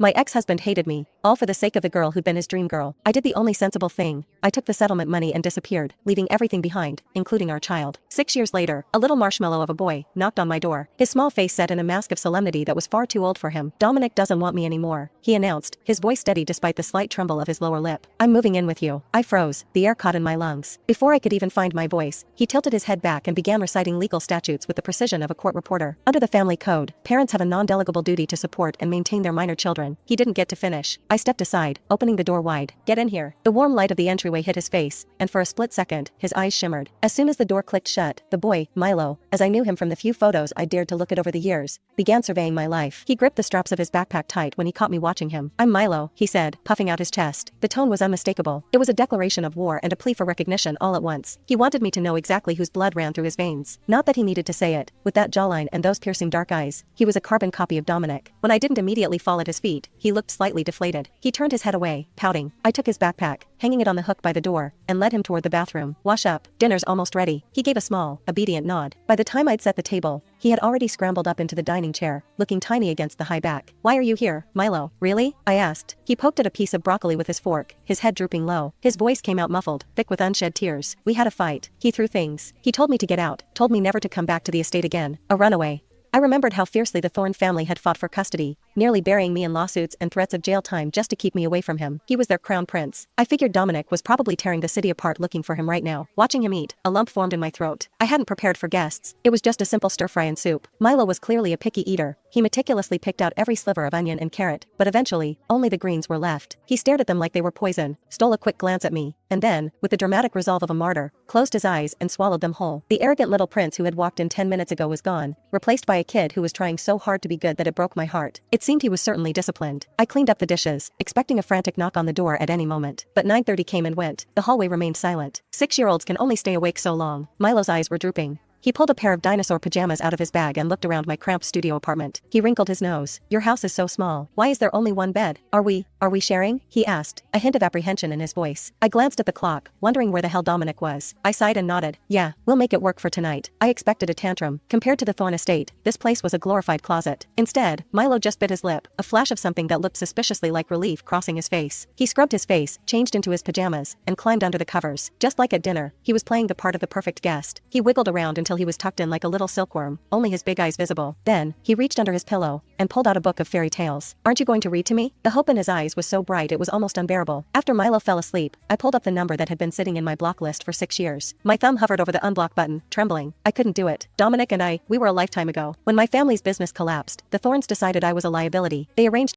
My ex-husband hated me, all for the sake of the girl who'd been his dream girl. I did the only sensible thing. I took the settlement money and disappeared, leaving everything behind, including our child. 6 years later, a little marshmallow of a boy knocked on my door. His small face set in a mask of solemnity that was far too old for him. Dominic doesn't want me anymore, he announced, his voice steady despite the slight tremble of his lower lip. I'm moving in with you. I froze, the air caught in my lungs. Before I could even find my voice, he tilted his head back and began reciting legal statutes with the precision of a court reporter. Under the family code, parents have a non-delegable duty to support and maintain their minor children. He didn't get to finish. I stepped aside, opening the door wide. Get in here. The warm light of the entryway hit his face, and for a split second, his eyes shimmered. As soon as the door clicked shut, the boy, Milo, as I knew him from the few photos I dared to look at over the years, began surveying my life. He gripped the straps of his backpack tight when he caught me watching him. I'm Milo, he said, puffing out his chest. The tone was unmistakable. It was a declaration of war and a plea for recognition all at once. He wanted me to know exactly whose blood ran through his veins. Not that he needed to say it. With that jawline and those piercing dark eyes, he was a carbon copy of Dominic. When I didn't immediately fall at his feet, he looked slightly deflated. He turned his head away, pouting. I took his backpack, hanging it on the hook by the door, and led him toward the bathroom. Wash up. Dinner's almost ready. He gave a small, obedient nod. By the time I'd set the table, he had already scrambled up into the dining chair, looking tiny against the high back. Why are you here, Milo? Really? I asked. He poked at a piece of broccoli with his fork, his head drooping low. His voice came out muffled, thick with unshed tears. We had a fight. He threw things. He told me to get out, told me never to come back to the estate again. A runaway. I remembered how fiercely the Thorne family had fought for custody, nearly burying me in lawsuits and threats of jail time just to keep me away from him. He was their crown prince. I figured Dominic was probably tearing the city apart looking for him right now. Watching him eat, a lump formed in my throat. I hadn't prepared for guests. It was just a simple stir-fry and soup. Milo was clearly a picky eater. He meticulously picked out every sliver of onion and carrot, but eventually, only the greens were left. He stared at them like they were poison, stole a quick glance at me, and then, with the dramatic resolve of a martyr, closed his eyes and swallowed them whole. The arrogant little prince who had walked in 10 minutes ago was gone, replaced by a kid who was trying so hard to be good that it broke my heart. It seemed he was certainly disciplined. I cleaned up the dishes, expecting a frantic knock on the door at any moment. But 9:30 came and went. The hallway remained silent. 6-year-olds can only stay awake so long. Milo's eyes were drooping. He pulled a pair of dinosaur pajamas out of his bag and looked around my cramped studio apartment. He wrinkled his nose. Your house is so small. Why is there only one bed? Are we sharing? He asked, a hint of apprehension in his voice. I glanced at the clock, wondering where the hell Dominic was. I sighed and nodded. Yeah, we'll make it work for tonight. I expected a tantrum. Compared to the Thorne estate, this place was a glorified closet. Instead, Milo just bit his lip, a flash of something that looked suspiciously like relief crossing his face. He scrubbed his face, changed into his pajamas, and climbed under the covers. Just like at dinner, he was playing the part of the perfect guest. He wiggled around until he was tucked in like a little silkworm, only his big eyes visible. Then, he reached under his pillow and pulled out a book of fairy tales. Aren't you going to read to me? The hope in his eyes was so bright it was almost unbearable. After Milo fell asleep, I pulled up the number that had been sitting in my block list for 6 years. My thumb hovered over the unblock button, trembling. I couldn't do it. Dominic and we were a lifetime ago. When my family's business collapsed, the Thornes decided I was a liability. They arranged